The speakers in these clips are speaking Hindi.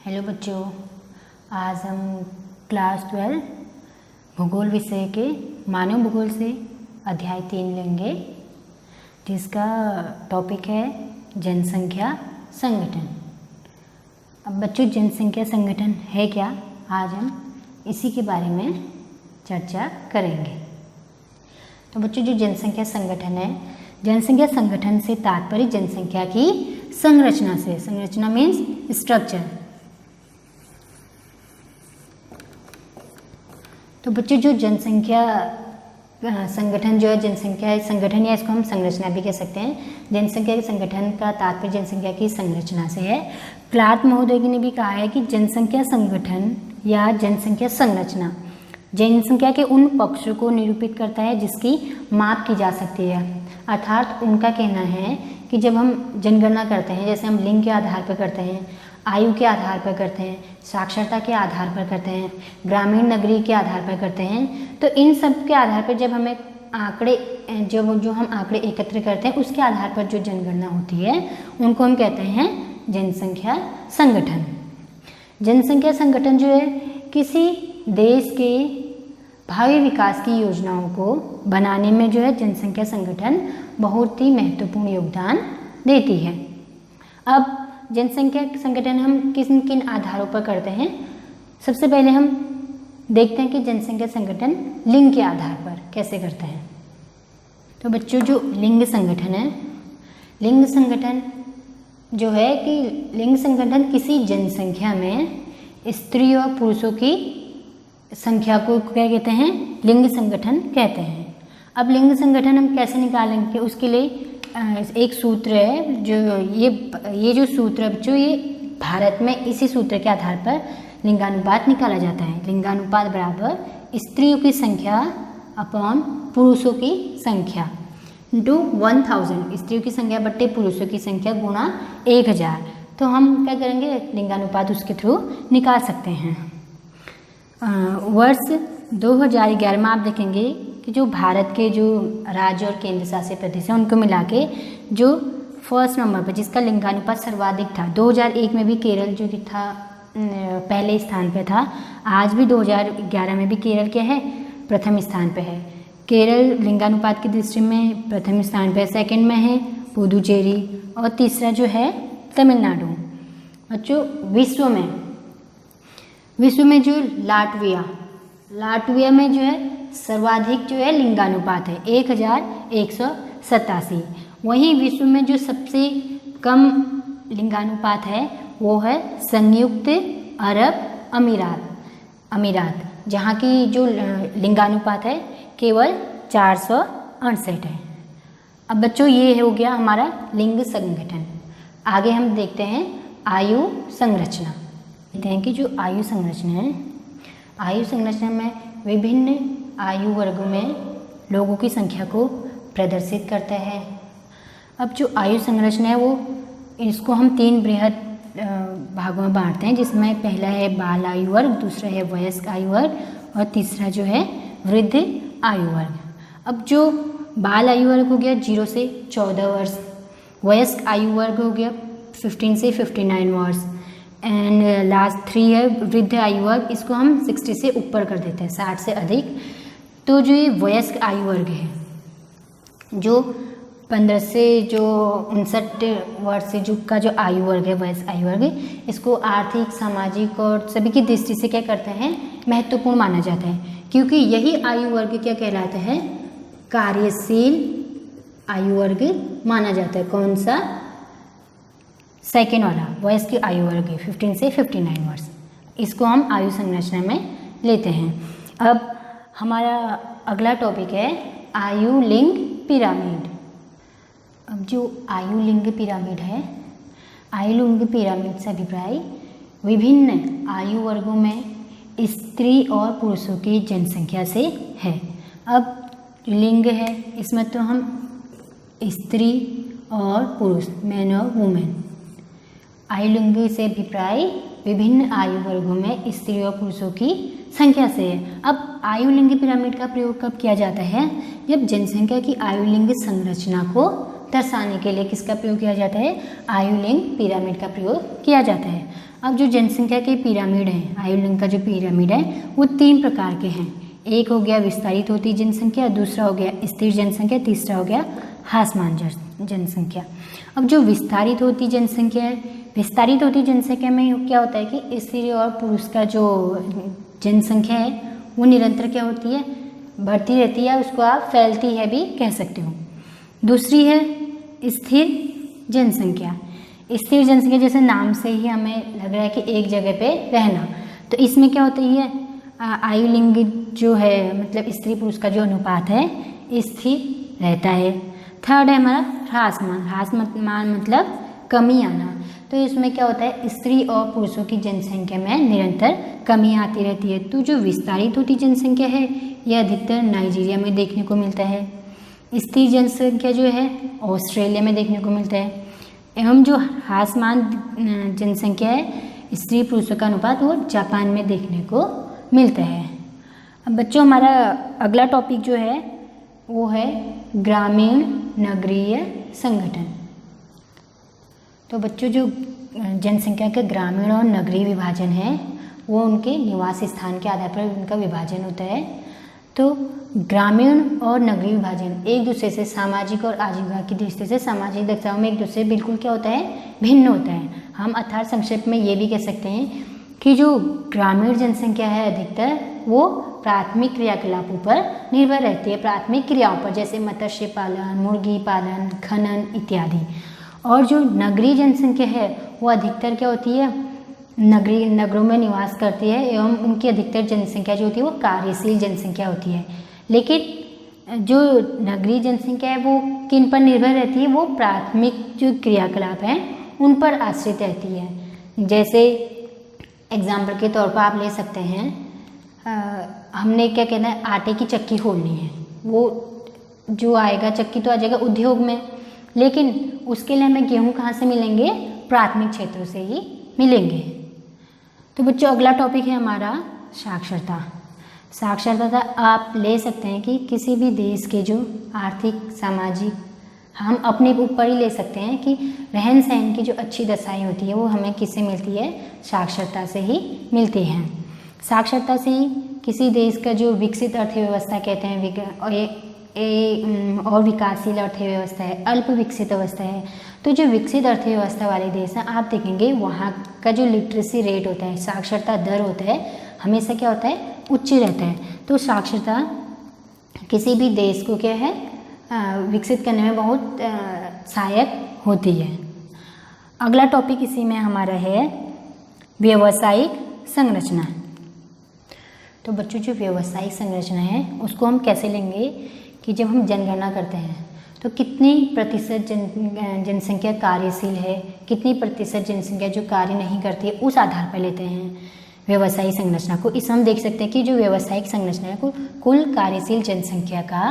हेलो बच्चों, आज हम क्लास 12 भूगोल विषय के मानव भूगोल से अध्याय 3 लेंगे, जिसका टॉपिक है जनसंख्या संगठन। अब बच्चों, जनसंख्या संगठन है क्या, आज हम इसी के बारे में चर्चा करेंगे। तो बच्चों, जो जनसंख्या संगठन है, जनसंख्या संगठन से तात्पर्य जनसंख्या की संरचना से, संरचना मीन्स स्ट्रक्चर। तो बच्चों, जो जनसंख्या संगठन जो है, जनसंख्या संगठन या इसको हम संरचना भी कह सकते हैं। जनसंख्या के संगठन का तात्पर्य जनसंख्या की संरचना से है। क्लार्क महोदय ने भी कहा है कि जनसंख्या संगठन या जनसंख्या संरचना जनसंख्या के उन पक्षों को निरूपित करता है जिसकी माप की जा सकती है। अर्थात उनका कहना है कि जब हम जनगणना करते हैं, जैसे हम लिंग के आधार पर करते हैं, आयु के आधार पर करते हैं, साक्षरता के आधार पर करते हैं, ग्रामीण नगरीय के आधार पर करते हैं, तो इन सब के आधार पर जब हमें आंकड़े जो हम आंकड़े एकत्र करते हैं, उसके आधार पर जो जनगणना होती है उनको हम कहते हैं जनसंख्या संगठन। जनसंख्या संगठन जो है किसी देश के भावी विकास की योजनाओं को बनाने में जो है जनसंख्या संगठन बहुत ही महत्वपूर्ण योगदान देती है। अब जनसंख्या संगठन हम किन किन आधारों पर करते हैं, सबसे पहले हम देखते हैं कि जनसंख्या संगठन लिंग के आधार पर कैसे करते हैं। तो बच्चों, जो लिंग संगठन है, लिंग संगठन जो है कि लिंग संगठन किसी जनसंख्या में स्त्री और पुरुषों की संख्या को क्या कहते हैं, लिंग संगठन कहते हैं। अब लिंग संगठन हम कैसे निकालेंगे, उसके लिए एक सूत्र है, जो ये जो सूत्र है बच्चों, ये भारत में इसी सूत्र के आधार पर लिंगानुपात निकाला जाता है। लिंगानुपात बराबर स्त्रियों की संख्या अपॉन पुरुषों की संख्या इंटू 1000, स्त्रियों की संख्या बट्टे पुरुषों की संख्या गुणा 1000। तो हम क्या करेंगे, लिंगानुपात उसके थ्रू निकाल सकते हैं। वर्ष 2011 में आप देखेंगे कि जो भारत के जो राज्य और केंद्र शासित प्रदेश हैं उनको मिला के जो फर्स्ट नंबर पर जिसका लिंगानुपात सर्वाधिक था, 2001 में भी केरल जो था पहले स्थान पे था, आज भी 2011 में भी केरल क्या है, प्रथम स्थान पे है। केरल लिंगानुपात की दृष्टि में प्रथम स्थान पे, सेकंड में है पुदुचेरी और तीसरा जो है तमिलनाडु। बच्चों, विश्व में जो लाटविया में जो है सर्वाधिक जो है लिंगानुपात है 1187। वहीं विश्व में जो सबसे कम लिंगानुपात है वो है संयुक्त अरब अमीरात, जहाँ की जो लिंगानुपात है केवल 468 है। अब बच्चों, ये हो गया हमारा लिंग संगठन। आगे हम देखते हैं आयु संरचना। देखते हैं कि जो आयु संरचना है, आयु संरचना में विभिन्न आयु वर्गों में लोगों की संख्या को प्रदर्शित करता है। अब जो आयु संरचना है वो इसको हम 3 बृहद भागों में बांटते हैं, जिसमें पहला है बाल आयु वर्ग, दूसरा है वयस्क आयु वर्ग और तीसरा जो है वृद्ध आयु वर्ग। अब जो बाल आयु वर्ग हो गया 0 से 14 वर्ष, वयस्क आयु वर्ग हो गया 15 से 59 वर्ष एंड लास्ट 3 है वृद्ध आयु वर्ग, इसको हम 60 से ऊपर कर देते हैं, 60 से अधिक। तो जो ये वयस्क आयु वर्ग है, जो 15 से जो 59 वर्ष से जो का जो आयु वर्ग है, वयस्क आयु वर्ग, इसको आर्थिक, सामाजिक और सभी की दृष्टि से क्या करते हैं, महत्वपूर्ण माना जाता है, क्योंकि यही आयु वर्ग क्या कहलाता है, कार्यशील आयु वर्ग माना जाता है। कौन सा, सेकेंड वाला वयस्क आयु वर्ग है 15 से 59 वर्ष, इसको हम आयु संरचना में लेते हैं। अब हमारा अगला टॉपिक है आयु लिंग पिरामिड। अब जो आयु लिंग पिरामिड है, आयु लिंग पिरामिड से अभिप्राय विभिन्न आयु वर्गों में स्त्री और पुरुषों की जनसंख्या से है। अब जो लिंग है इसमें तो हम स्त्री और पुरुष, मैन और वुमेन, आयु लिंग से अभिप्राय विभिन्न आयु वर्गों में स्त्री और पुरुषों की संख्या से है। अब आयु लिंग पिरामिड का प्रयोग कब किया जाता है, जब जनसंख्या की आयु लिंग संरचना को दर्शाने के लिए किसका प्रयोग किया जाता है, आयुलिंग पिरामिड का प्रयोग किया जाता है। अब जो जनसंख्या के पिरामिड हैं, आयुलिंग का जो पिरामिड है वो 3 प्रकार के हैं। एक हो गया विस्तारित होती जनसंख्या, दूसरा हो गया स्थिर जनसंख्या, तीसरा हो गया ह्रासमान जनसंख्या। अब जो विस्तारित होती जनसंख्या है, विस्तारित होती जनसंख्या में क्या होता है कि स्त्री और पुरुष का जो जनसंख्या है वो निरंतर क्या होती है, बढ़ती रहती है, उसको आप फैलती है भी कह सकते हो। दूसरी है स्थिर जनसंख्या। स्थिर जनसंख्या जैसे नाम से ही हमें लग रहा है कि एक जगह पे रहना, तो इसमें क्या होती है, आयुलिंग जो है मतलब स्त्री पुरुष का जो अनुपात है स्थिर रहता है। थर्ड है हमारा ह्रासमान। ह्रासमान मतलब कमी आना, तो इसमें क्या होता है, स्त्री और पुरुषों की जनसंख्या में निरंतर कमी आती रहती है। तो जो विस्तारित होती जनसंख्या है यह अधिकतर नाइजीरिया में देखने को मिलता है। स्थिर जनसंख्या जो है ऑस्ट्रेलिया में देखने को मिलता है, एवं जो ह्रासमान जनसंख्या है स्त्री पुरुषों का अनुपात वो जापान में देखने को मिलता है। अब बच्चों हमारा अगला टॉपिक जो है वो है ग्रामीण नगरीय संगठन। तो बच्चों जो जनसंख्या के ग्रामीण और नगरीय विभाजन है वो उनके निवास स्थान के आधार पर उनका विभाजन होता है। तो ग्रामीण और नगरीय विभाजन एक दूसरे से सामाजिक और आजीविका की दृष्टि से सामाजिक दक्षताओं में एक दूसरे बिल्कुल क्या होता है, भिन्न होता है। हम अर्थात संक्षेप में ये भी कह सकते हैं कि जो ग्रामीण जनसंख्या है अधिकतर वो प्राथमिक क्रियाकलापों पर निर्भर रहती है, प्राथमिक क्रियाओं पर, जैसे मत्स्य पालन, मुर्गी पालन, खनन इत्यादि। और जो नगरीय जनसंख्या है वो अधिकतर क्या होती है, नगरों में निवास करती है एवं उनकी अधिकतर जनसंख्या जो होती है वो कार्यशील जनसंख्या होती है। लेकिन जो नगरीय जनसंख्या है वो किन पर निर्भर रहती है, वो प्राथमिक जो क्रियाकलाप हैं उन पर आश्रित रहती है। जैसे एग्जाम्पल के तौर पर आप ले सकते हैं, हमने क्या कहना है, आटे की चक्की खोलनी है, वो जो आएगा चक्की तो आ जाएगा उद्योग में, लेकिन उसके लिए हमें गेहूँ कहाँ से मिलेंगे, प्राथमिक क्षेत्रों से ही मिलेंगे। तो बच्चों अगला टॉपिक है हमारा साक्षरता। साक्षरता आप ले सकते हैं कि किसी भी देश के जो आर्थिक सामाजिक, हम अपने ऊपर ही ले सकते हैं कि रहन सहन की जो अच्छी दशाएं होती है वो हमें किससे मिलती है, साक्षरता से ही मिलती हैं। साक्षरता से ही किसी देश का जो विकसित अर्थव्यवस्था कहते हैं और विकासशील अर्थव्यवस्था है, अल्प विकसित अवस्था है। तो जो विकसित अर्थव्यवस्था वाले देश हैं आप देखेंगे वहाँ का जो लिटरेसी रेट होता है, साक्षरता दर होता है, हमेशा क्या होता है, उच्च रहता है। तो साक्षरता किसी भी देश को क्या है, विकसित करने में बहुत सहायक होती है। अगला टॉपिक इसी में हमारा है व्यावसायिक संरचना। तो बच्चों जो व्यावसायिक संरचना है उसको हम कैसे लेंगे कि जब हम जनगणना करते हैं तो कितनी प्रतिशत जनसंख्या कार्यशील है, कितनी प्रतिशत जनसंख्या जो कार्य नहीं करती है, उस आधार पर लेते हैं व्यवसायिक संरचना को। इस हम देख सकते हैं कि जो व्यावसायिक संरचना है कुल कार्यशील जनसंख्या का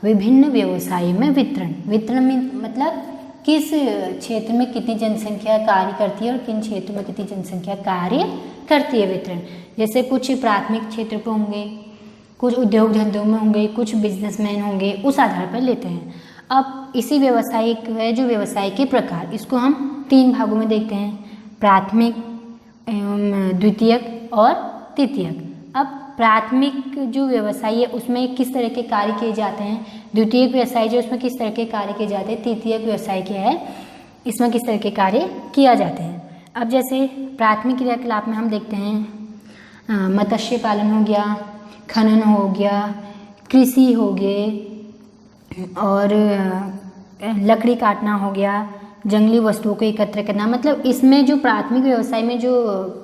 विभिन्न व्यवसायों में वितरण में मतलब किस क्षेत्र में कितनी जनसंख्या कार्य करती है और किन क्षेत्रों में कितनी जनसंख्या कार्य करती है, वितरण। जैसे कुछ प्राथमिक क्षेत्र पर होंगे, कुछ उद्योग धंधों में होंगे, कुछ बिजनेसमैन होंगे, उस आधार पर लेते हैं। अब इसी व्यवसायिक है जो व्यवसाय के प्रकार, इसको हम 3 भागों में देखते हैं, प्राथमिक एवं द्वितीयक और तृतीयक। अब प्राथमिक जो व्यवसाय है उसमें किस तरह के कार्य किए जाते हैं, द्वितीयक व्यवसाय जो उसमें किस तरह के कार्य किए जाते हैं, तृतीयक व्यवसाय क्या है, इसमें किस तरह के कार्य किया जाते हैं। अब जैसे प्राथमिक क्रियाकलाप में हम देखते हैं मत्स्य पालन हो गया, खनन हो गया, कृषि हो गए और लकड़ी काटना हो गया, जंगली वस्तुओं को एकत्र करना। मतलब इसमें जो प्राथमिक व्यवसाय में जो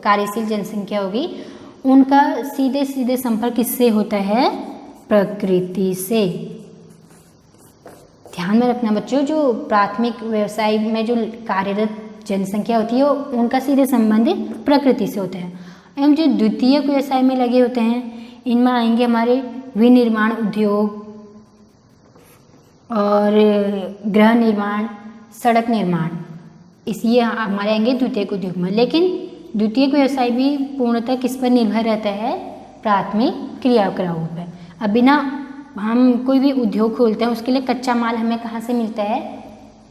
कार्यशील जनसंख्या होगी उनका सीधे सीधे संपर्क किससे होता है, प्रकृति से। ध्यान में रखना बच्चों, जो प्राथमिक व्यवसाय में जो कार्यरत जनसंख्या होती है उनका सीधे संबंध प्रकृति से होता है। एवं जो द्वितीयक व्यवसाय में लगे होते हैं इनमें आएंगे हमारे विनिर्माण उद्योग और गृह निर्माण, सड़क निर्माण, इसलिए हमारे आएंगे द्वितीयक उद्योग में। लेकिन द्वितीयक व्यवसाय भी पूर्णतः किस पर निर्भर रहता है, प्राथमिक क्रियाकलापों पर। अब बिना हम कोई भी उद्योग खोलते हैं उसके लिए कच्चा माल हमें कहाँ से मिलता है,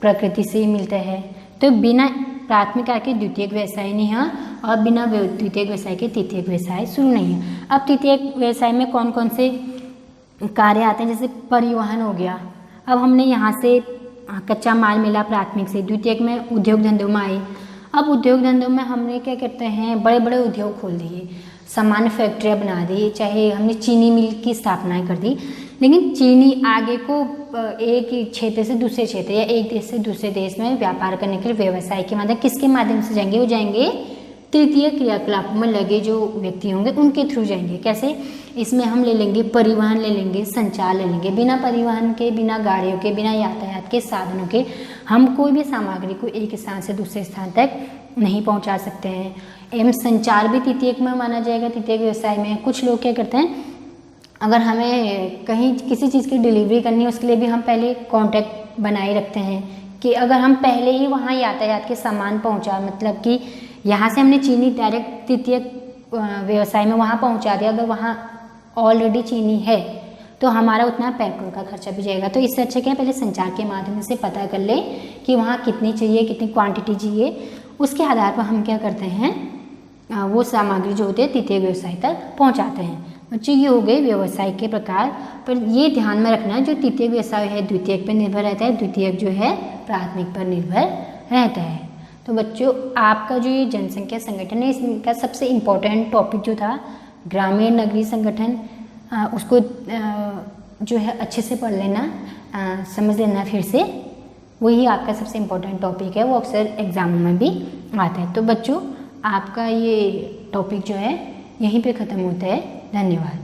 प्रकृति से ही मिलता है। तो बिना प्राथमिक कार्य के द्वितीयक व्यवसाय नहीं है और बिना द्वितीयक व्यवसाय के तृतीयक व्यवसाय शुरू नहीं है। अब तृतीयक व्यवसाय में कौन कौन से कार्य आते हैं, जैसे परिवहन हो गया। अब हमने यहाँ से कच्चा माल मिला प्राथमिक से, द्वितीयक में उद्योग धंधों में आई। अब उद्योग धंधों में हमने क्या करते हैं, बड़े बड़े उद्योग खोल दिए, सामान्य फैक्ट्रियाँ बना दी, चाहे हमने चीनी मिल की स्थापना कर दी। लेकिन चीनी आगे को एक क्षेत्र से दूसरे क्षेत्र या एक देश से दूसरे देश में व्यापार करने के लिए व्यवसाय के माध्यम किसके माध्यम से जाएंगे, वो जाएंगे तृतीय क्रियाकलापों में लगे जो व्यक्ति होंगे उनके थ्रू जाएंगे। कैसे, इसमें हम ले लेंगे परिवहन, ले लेंगे संचार, ले लेंगे। बिना परिवहन के, बिना गाड़ियों के, बिना यातायात के साधनों के हम कोई भी सामग्री को एक स्थान से दूसरे स्थान तक नहीं पहुंचा सकते हैं। एवं संचार भी तृतीयक में माना जाएगा, तृतीयक व्यवसाय में। कुछ लोग क्या करते हैं, अगर हमें कहीं किसी चीज़ की डिलीवरी करनी है उसके लिए भी हम पहले कॉन्टैक्ट बनाए रखते हैं कि अगर हम पहले ही वहाँ यातायात के सामान पहुँचा, मतलब कि यहाँ से हमने चीनी डायरेक्ट तृतीयक व्यवसाय में वहाँ पहुँचा दिया, अगर वहाँ ऑलरेडी चीनी है तो हमारा उतना पेट्रोल का खर्चा भी जाएगा। तो इससे अच्छा क्या है, पहले संचार के माध्यम से पता कर ले कि वहाँ कितनी चाहिए, कितनी क्वांटिटी चाहिए। उसके आधार पर हम क्या करते हैं, वो सामग्री जो होती है तृतीय व्यवसाय तक पहुँचाते हैं। बच्चों ये हो गए व्यवसाय के प्रकार। पर ये ध्यान में रखना है, जो तृतीय व्यवसाय है द्वितीयक पर निर्भर रहता है, द्वितीयक जो है प्राथमिक पर निर्भर रहता है। तो बच्चों आपका जो ये जनसंख्या संगठन है, इसका सबसे इम्पोर्टेंट टॉपिक जो था ग्रामीण नगरीय संगठन, उसको जो है अच्छे से पढ़ लेना, समझ लेना फिर से। वही आपका सबसे इम्पोर्टेंट टॉपिक है, वो अक्सर एग्जामों में भी आता है। तो बच्चों आपका ये टॉपिक जो है यहीं पे ख़त्म होता है। धन्यवाद।